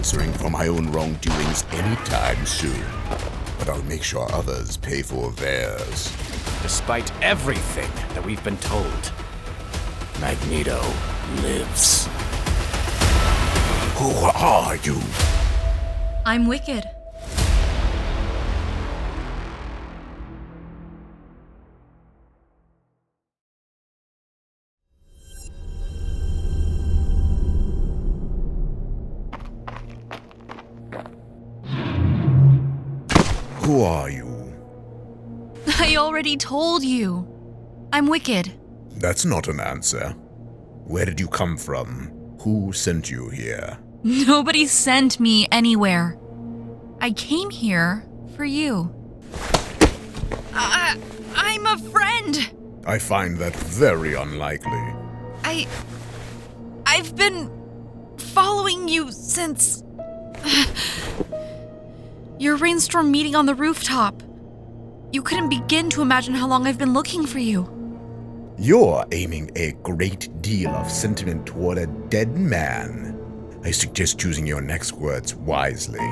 answering for my own wrongdoings anytime soon. But I'll make sure others pay for theirs. Despite everything that we've been told, Magneto lives. Who are you? I'm Wicked. Who are you? I already told you. I'm Wicked. That's not an answer. Where did you come from? Who sent you here? Nobody sent me anywhere. I came here for you. I'm a friend. I find that very unlikely. I've been following you since your rainstorm meeting on the rooftop. You couldn't begin to imagine how long I've been looking for you. You're aiming a great deal of sentiment toward a dead man. I suggest choosing your next words wisely.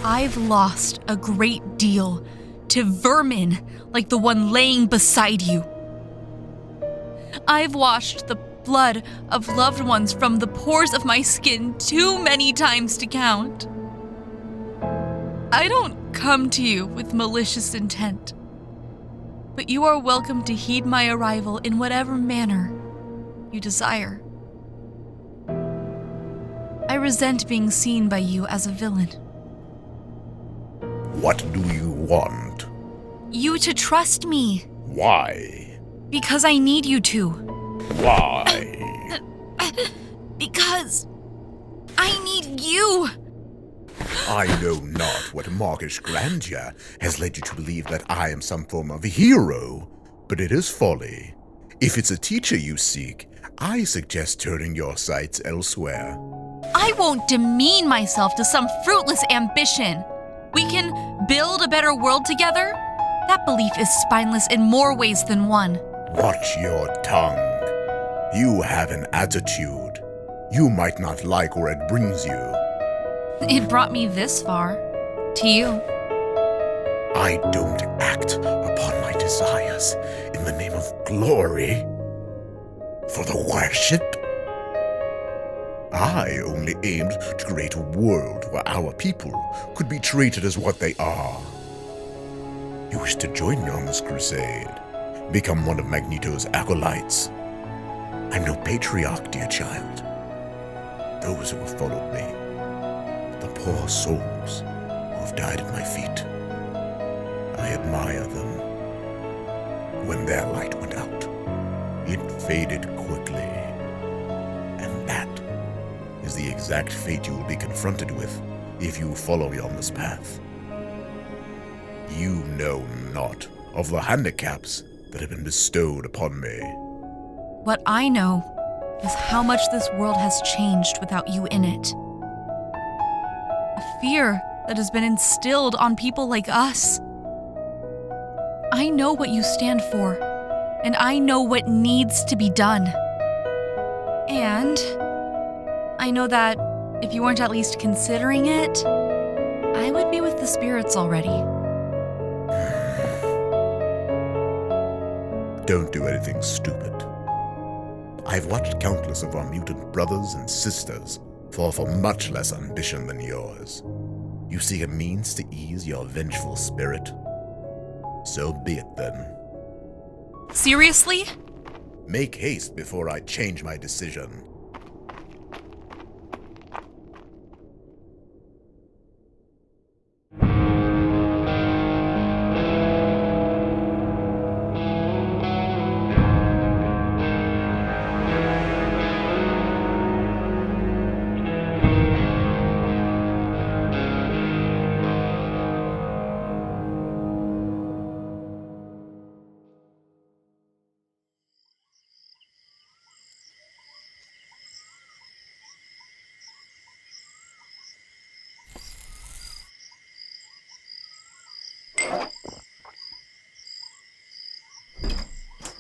I've lost a great deal to vermin like the one laying beside you. I've washed the blood of loved ones from the pores of my skin too many times to count. I don't come to you with malicious intent, but you are welcome to heed my arrival in whatever manner you desire. I resent being seen by you as a villain. What do you want? You to trust me. Why? Because I need you to. Why? Because I need you. I know not what mawkish grandeur has led you to believe that I am some form of hero, but it is folly. If it's a teacher you seek, I suggest turning your sights elsewhere. I won't demean myself to some fruitless ambition. We can build a better world together? That belief is spineless in more ways than one. Watch your tongue. You have an attitude. You might not like where it brings you. It brought me this far. To you. I don't act upon my desires in the name of glory. For the worship? I only aimed to create a world where our people could be treated as what they are. You wish to join me on this crusade, become one of Magneto's acolytes. I'm no patriarch, dear child. Those who have followed me, the poor souls who have died at my feet, I admire them. When their light went out, it faded quickly. And that is the exact fate you will be confronted with if you follow me on this path. You know not of the handicaps that have been bestowed upon me. What I know is how much this world has changed without you in it. A fear that has been instilled on people like us. I know what you stand for, and I know what needs to be done. And I know that if you weren't at least considering it, I would be with the spirits already. Don't do anything stupid. I've watched countless of our mutant brothers and sisters fall for much less ambition than yours. You seek a means to ease your vengeful spirit? So be it then. Seriously? Make haste before I change my decision.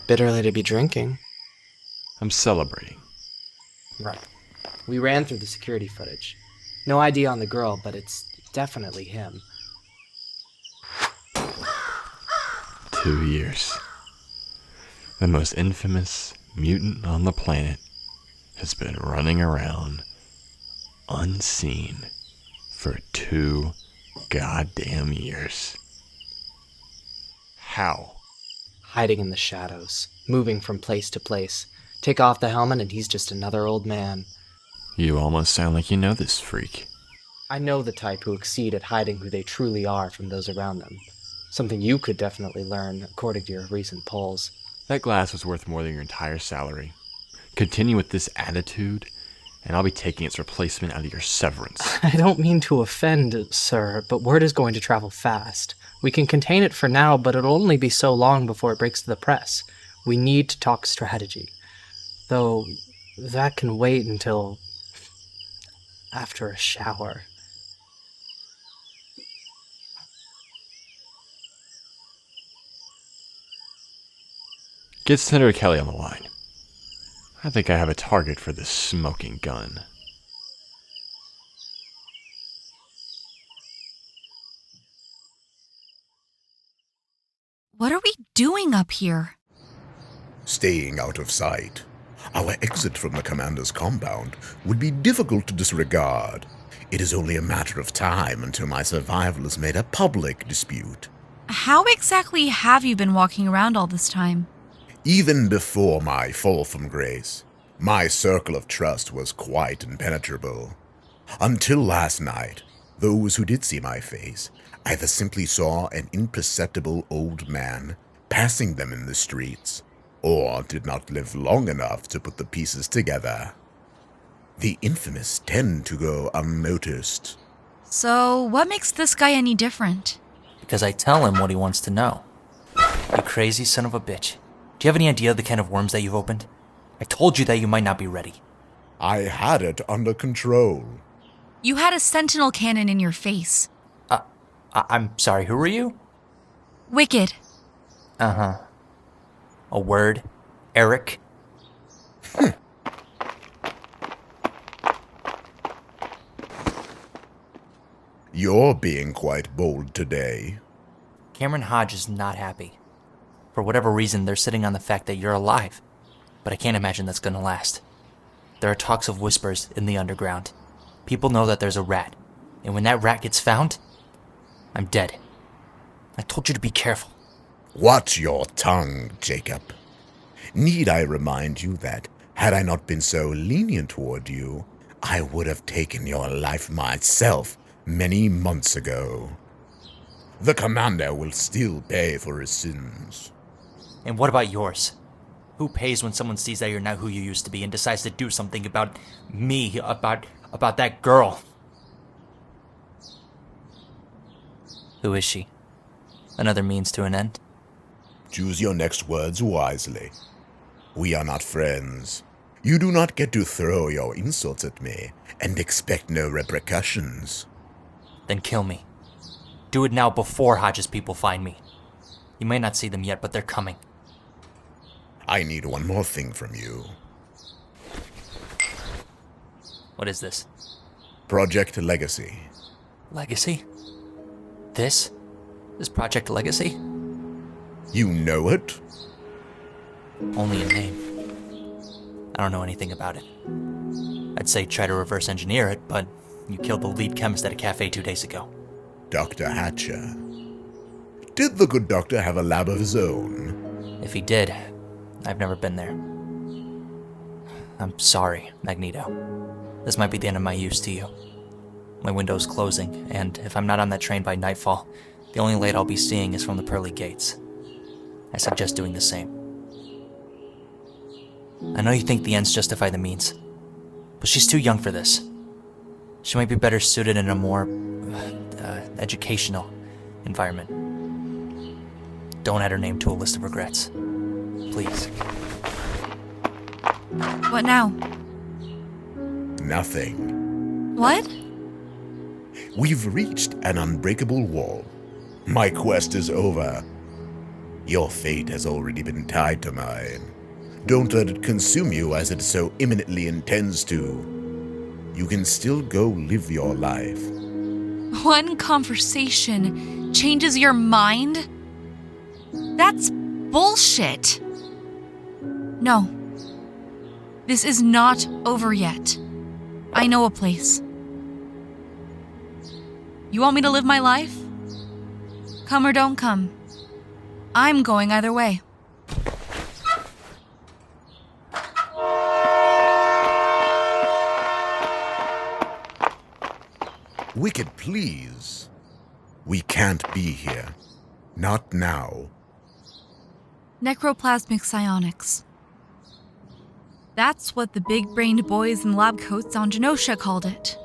Bit early to be drinking. I'm celebrating. Right. We ran through the security footage. No ID on the girl, but it's definitely him. 2 years. The most infamous mutant on the planet has been running around unseen for 2 goddamn years. How? Hiding in the shadows, moving from place to place. Take off the helmet and he's just another old man. You almost sound like you know this freak. I know the type who exceed at hiding who they truly are from those around them. Something you could definitely learn, according to your recent polls. That glass was worth more than your entire salary. Continue with this attitude, and I'll be taking its replacement out of your severance. I don't mean to offend, sir, but word is going to travel fast. We can contain it for now, but it'll only be so long before it breaks to the press. We need to talk strategy. Though, that can wait until after a shower. Get Senator Kelly on the line. I think I have a target for this smoking gun. What are we doing up here? Staying out of sight. Our exit from the commander's compound would be difficult to disregard. It is only a matter of time until my survival is made a public dispute. How exactly have you been walking around all this time? Even before my fall from grace, my circle of trust was quite impenetrable. Until last night, those who did see my face either simply saw an imperceptible old man passing them in the streets, or did not live long enough to put the pieces together. The infamous tend to go unnoticed. So, what makes this guy any different? Because I tell him what he wants to know. You crazy son of a bitch. Do you have any idea of the kind of worms that you've opened? I told you that you might not be ready. I had it under control. You had a sentinel cannon in your face. I'm sorry, who are you? Wicked. Uh-huh. A word? Eric? You're being quite bold today. Cameron Hodge is not happy. For whatever reason, they're sitting on the fact that you're alive. But I can't imagine that's gonna last. There are talks of whispers in the underground. People know that there's a rat. And when that rat gets found, I'm dead. I told you to be careful. Watch your tongue, Jacob. Need I remind you that, had I not been so lenient toward you, I would have taken your life myself many months ago. The commander will still pay for his sins. And what about yours? Who pays when someone sees that you're not who you used to be and decides to do something about me, about that girl? Who is she? Another means to an end? Choose your next words wisely. We are not friends. You do not get to throw your insults at me and expect no repercussions. Then kill me. Do it now before Hodge's people find me. You may not see them yet, but they're coming. I need one more thing from you. What is this? Project Legacy. Legacy? This? This Project Legacy? You know it? Only a name. I don't know anything about it. I'd say try to reverse engineer it, but you killed the lead chemist at a cafe 2 days ago. Dr. Hatcher. Did the good doctor have a lab of his own? If he did, I've never been there. I'm sorry, Magneto. This might be the end of my use to you. My window's closing, and if I'm not on that train by nightfall, the only light I'll be seeing is from the pearly gates. I suggest doing the same. I know you think the ends justify the means, but she's too young for this. She might be better suited in a more educational environment. Don't add her name to a list of regrets. Please. What now? Nothing. What? We've reached an unbreakable wall. My quest is over. Your fate has already been tied to mine. Don't let it consume you as it so imminently intends to. you can still go live your life. One conversation changes your mind? That's bullshit. No. This is not over yet. I know a place. You want me to live my life? Come or don't come. I'm going either way. Wicked, please. We can't be here. Not now. Necroplasmic psionics. That's what the big-brained boys in lab coats on Genosha called it.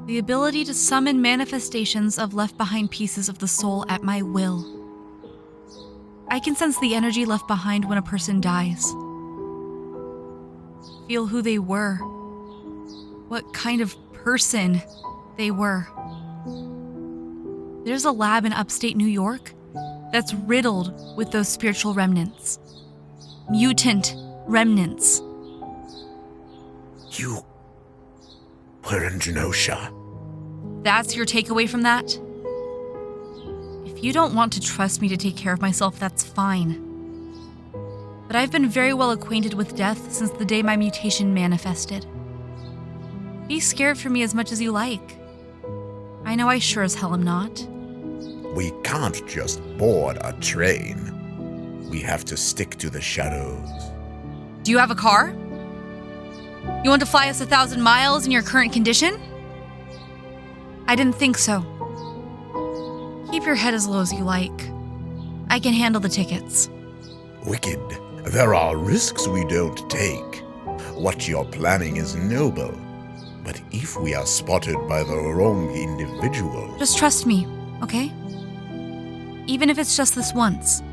The ability to summon manifestations of left-behind pieces of the soul at my will. I can sense the energy left behind when a person dies. Feel who they were. What kind of person they were. There's a lab in upstate New York that's riddled with those spiritual remnants. Mutant remnants. You were in Genosha. That's your takeaway from that? If you don't want to trust me to take care of myself, that's fine. But I've been very well acquainted with death since the day my mutation manifested. Be scared for me as much as you like. I know I sure as hell am not. We can't just board a train. We have to stick to the shadows. Do you have a car? You want to fly us 1,000 miles in your current condition? I didn't think so. Keep your head as low as you like. I can handle the tickets. Wicked, there are risks we don't take. What you're planning is noble. But if we are spotted by the wrong individual... Just trust me, okay? Even if it's just this once.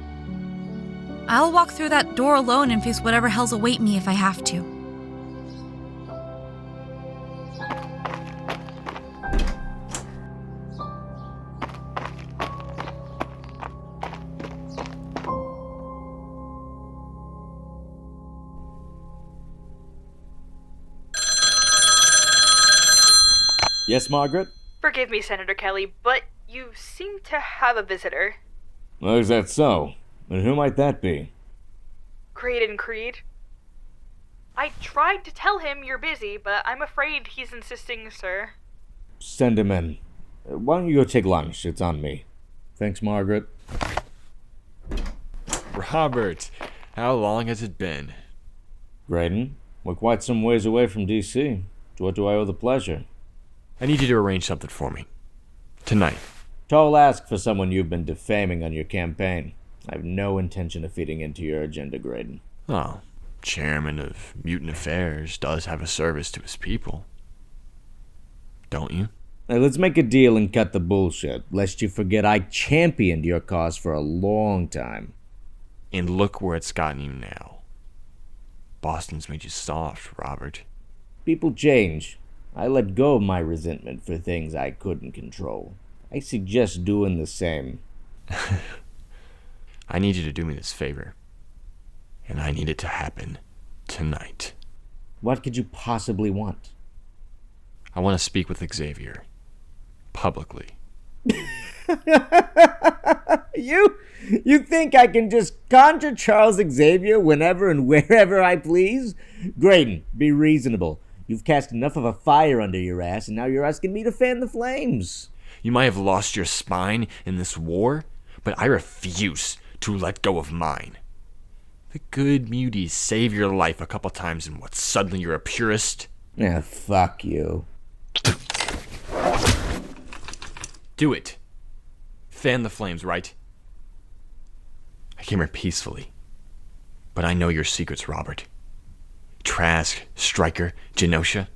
I'll walk through that door alone and face whatever hell's await me if I have to. Yes, Margaret? Forgive me, Senator Kelly, but you seem to have a visitor. Oh, is that so? And who might that be? Graydon Creed. I tried to tell him you're busy, but I'm afraid he's insisting, sir. Send him in. Why don't you go take lunch? It's on me. Thanks, Margaret. Robert, how long has it been? Graydon, we're quite some ways away from D.C. To what do I owe the pleasure? I need you to arrange something for me. Tonight. Tall ask for someone you've been defaming on your campaign. I have no intention of feeding into your agenda, Graydon. Oh, chairman of Mutant Affairs does have a service to his people. Don't you? Now, let's make a deal and cut the bullshit, lest you forget I championed your cause for a long time. And look where it's gotten you now. Boston's made you soft, Robert. People change. I let go of my resentment for things I couldn't control. I suggest doing the same. I need you to do me this favor. And I need it to happen tonight. What could you possibly want? I want to speak with Xavier. Publicly. You think I can just conjure Charles Xavier whenever and wherever I please? Graydon, be reasonable. You've cast enough of a fire under your ass, and now you're asking me to fan the flames. You might have lost your spine in this war, but I refuse to let go of mine. The good muties save your life a couple times, and what, suddenly you're a purist? Ah, fuck you. Do it. Fan the flames, right? I came here peacefully. But I know your secrets, Robert. Trask, Stryker, Genosha.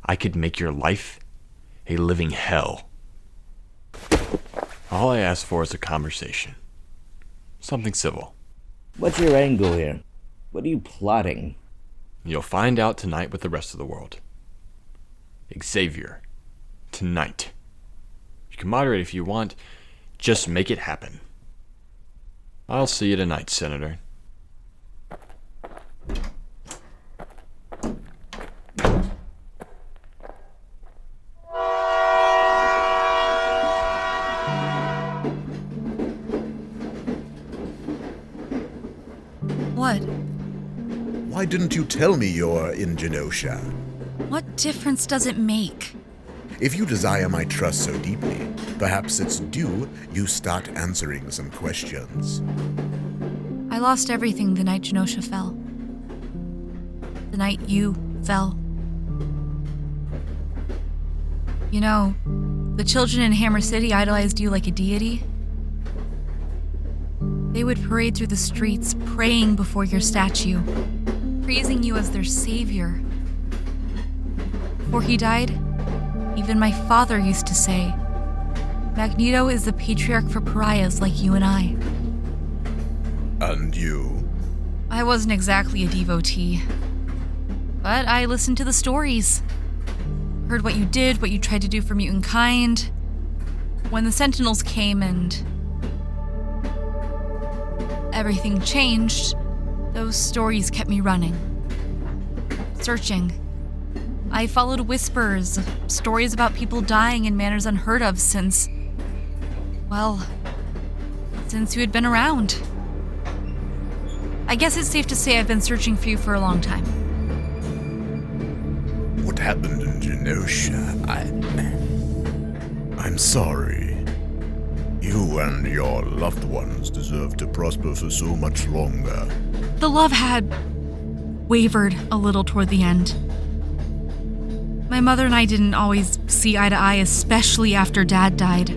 I could make your life a living hell. All I ask for is a conversation. Something civil. What's your angle here? What are you plotting? You'll find out tonight with the rest of the world. Xavier. Tonight. You can moderate if you want. Just make it happen. I'll see you tonight, Senator. Why didn't you tell me you're in Genosha? What difference does it make? If you desire my trust so deeply, perhaps it's due you start answering some questions. I lost everything the night Genosha fell. The night you fell. You know, the children in Hammer City idolized you like a deity. They would parade through the streets, praying before your statue, praising you as their savior. Before he died, even my father used to say, Magneto is the patriarch for pariahs like you and I. And you? I wasn't exactly a devotee, but I listened to the stories. Heard what you did, what you tried to do for mutant kind. When the Sentinels came and everything changed, those stories kept me running. Searching. I followed whispers, stories about people dying in manners unheard of since you had been around. I guess it's safe to say I've been searching for you for a long time. What happened in Genosha? I'm sorry. You and your loved ones deserve to prosper for so much longer. The love had wavered a little toward the end. My mother and I didn't always see eye to eye, especially after Dad died.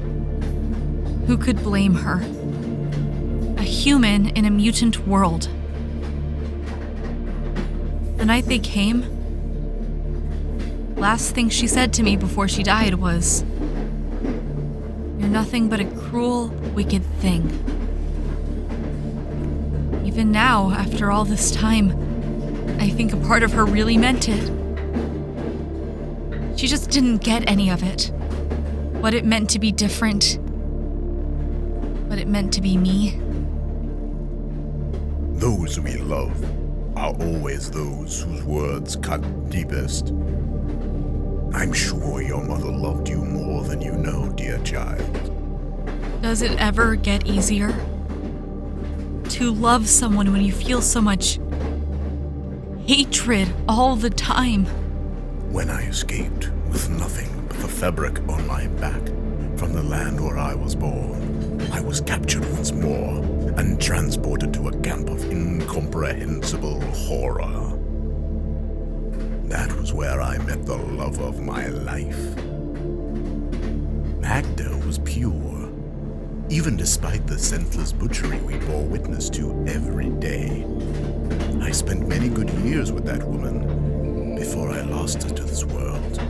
Who could blame her? A human in a mutant world. The night they came, last thing she said to me before she died was, "You're nothing but a cruel, wicked thing." Even now, after all this time, I think a part of her really meant it. She just didn't get any of it. What it meant to be different. What it meant to be me. Those we love are always those whose words cut deepest. I'm sure your mother loved you more than you know, dear child. Does it ever get easier? To love someone when you feel so much hatred all the time? When I escaped with nothing but the fabric on my back from the land where I was born, I was captured once more and transported to a camp of incomprehensible horror. That was where I met the love of my life. Magda was pure, even despite the senseless butchery we bore witness to every day. I spent many good years with that woman before I lost her to this world.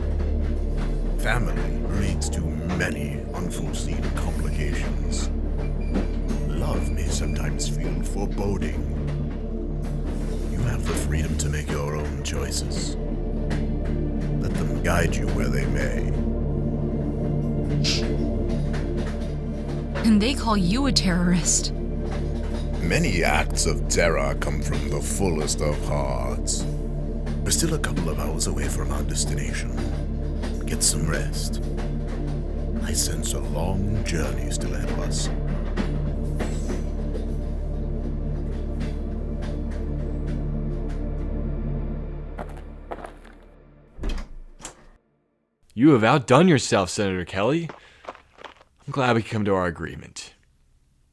Family leads to many unforeseen complications. Love may sometimes feel foreboding. You have the freedom to make your own choices. Let them guide you where they may. And they call you a terrorist. Many acts of terror come from the fullest of hearts. We're still a couple of hours away from our destination. Get some rest. I sense a long journey still ahead of us. You have outdone yourself, Senator Kelly. I'm glad we could come to our agreement.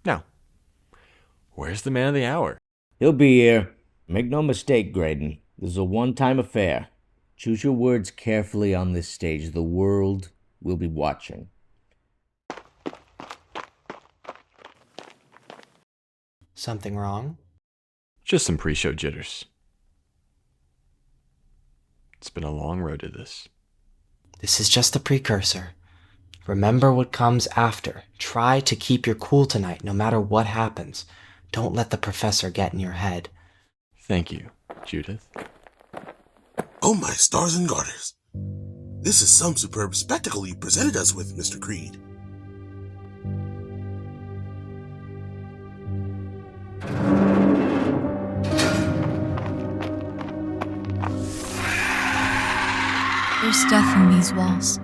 Now, where's the man of the hour? He'll be here. Make no mistake, Graydon. This is a one-time affair. Choose your words carefully on this stage. The world will be watching. Something wrong? Just some pre-show jitters. It's been a long road to this. This is just a precursor. Remember what comes after. Try to keep your cool tonight, no matter what happens. Don't let the professor get in your head. Thank you, Judith. Oh my stars and garters. This is some superb spectacle you presented us with, Mr. Creed. There's death in these walls.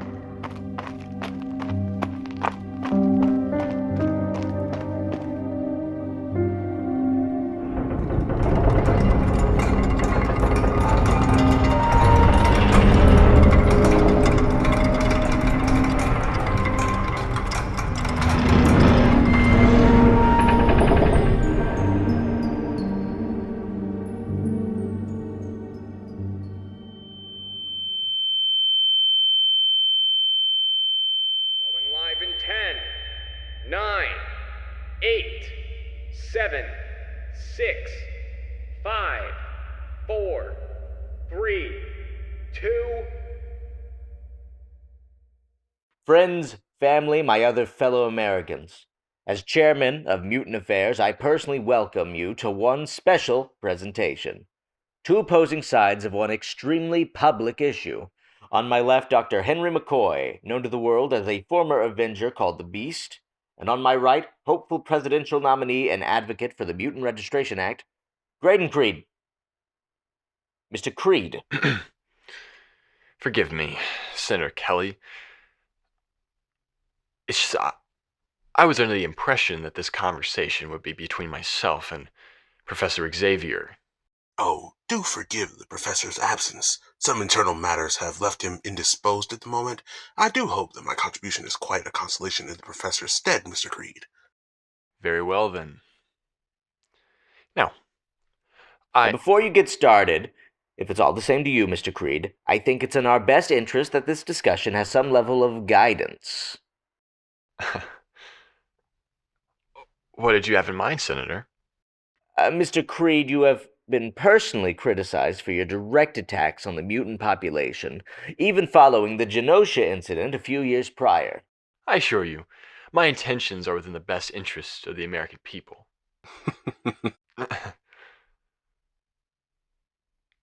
9, 8, 7, 6, 5, 4, 3, 2. Friends, family, my other fellow Americans. As chairman of Mutant Affairs, I personally welcome you to one special presentation. Two opposing sides of one extremely public issue. On my left, Dr. Henry McCoy, known to the world as a former Avenger called the Beast. And on my right, hopeful presidential nominee and advocate for the Mutant Registration Act, Graydon Creed. Mr. Creed. Forgive me, Senator Kelly. It's just, I was under the impression that this conversation would be between myself and Professor Xavier. Oh, do forgive the professor's absence. Some internal matters have left him indisposed at the moment. I do hope that my contribution is quite a consolation in the professor's stead, Mr. Creed. Very well, then. Now, Before you get started, if it's all the same to you, Mr. Creed, I think it's in our best interest that this discussion has some level of guidance. What did you have in mind, Senator? Mr. Creed, you have been personally criticized for your direct attacks on the mutant population, even following the Genosha incident a few years prior. I assure you, my intentions are within the best interests of the American people.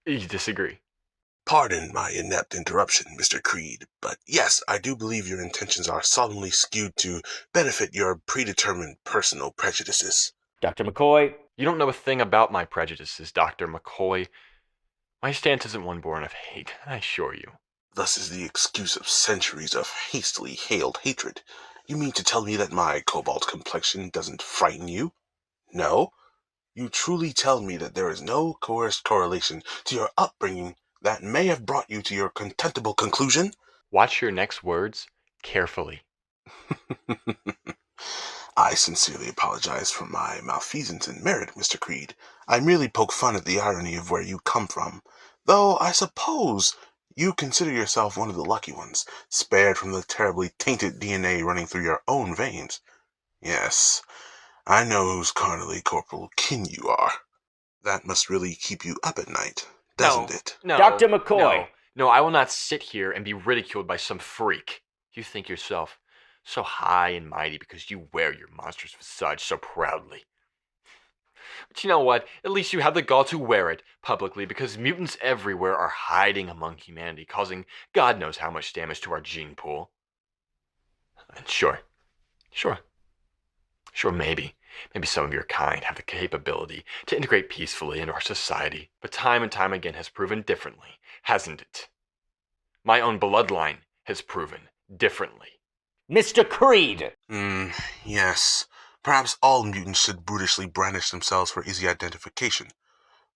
You disagree? Pardon my inept interruption, Mr. Creed, but yes, I do believe your intentions are solemnly skewed to benefit your predetermined personal prejudices. Dr. McCoy? You don't know a thing about my prejudices, Dr. McCoy. My stance isn't one born of hate, I assure you. Thus is the excuse of centuries of hastily hailed hatred. You mean to tell me that my cobalt complexion doesn't frighten you? No? You truly tell me that there is no coerced correlation to your upbringing that may have brought you to your contemptible conclusion? Watch your next words carefully. I sincerely apologize for my malfeasance in merit, Mr. Creed. I merely poke fun at the irony of where you come from, though I suppose you consider yourself one of the lucky ones, spared from the terribly tainted DNA running through your own veins. Yes, I know whose carnally corporal kin you are. That must really keep you up at night, doesn't it? No, Dr. McCoy! No, I will not sit here and be ridiculed by some freak. You think yourself so high and mighty because you wear your monstrous visage so proudly. But you know what? At least you have the gall to wear it publicly, because mutants everywhere are hiding among humanity, causing God knows how much damage to our gene pool. And sure, maybe some of your kind have the capability to integrate peacefully into our society, but time and time again has proven differently, hasn't it? My own bloodline has proven differently. Mr. Creed! Yes. Perhaps all mutants should brutishly brandish themselves for easy identification.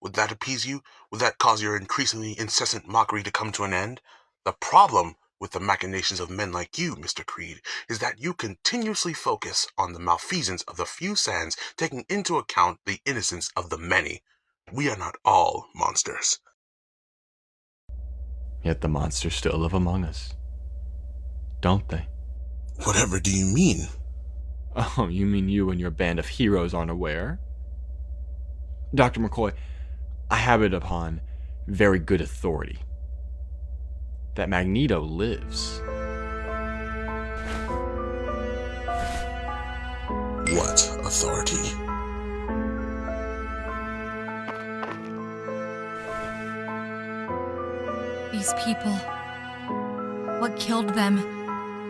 Would that appease you? Would that cause your increasingly incessant mockery to come to an end? The problem with the machinations of men like you, Mr. Creed, is that you continuously focus on the malfeasance of the few sands, taking into account the innocence of the many. We are not all monsters. Yet the monsters still live among us, don't they? Whatever do you mean? Oh, you mean you and your band of heroes aren't aware? Dr. McCoy, I have it upon very good authority that Magneto lives. What authority? These people. What killed them?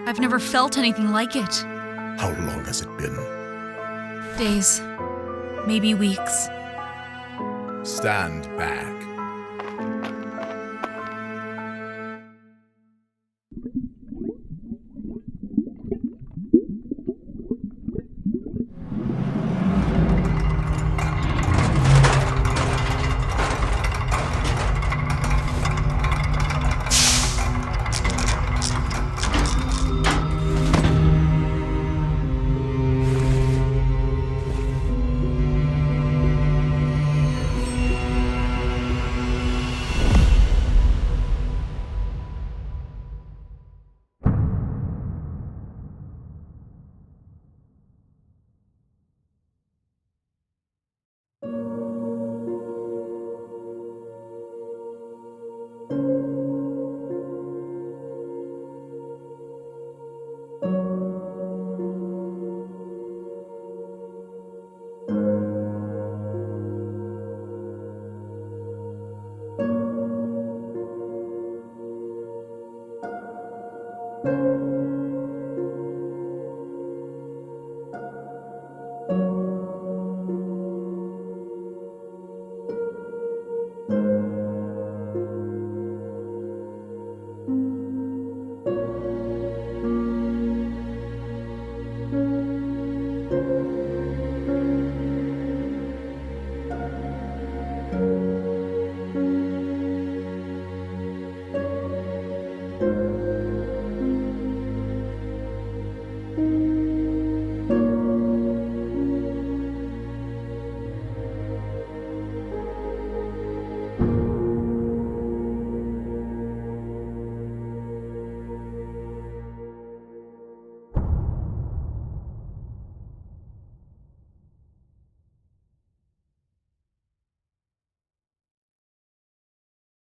I've never felt anything like it. How long has it been? Days. Maybe weeks. Stand back.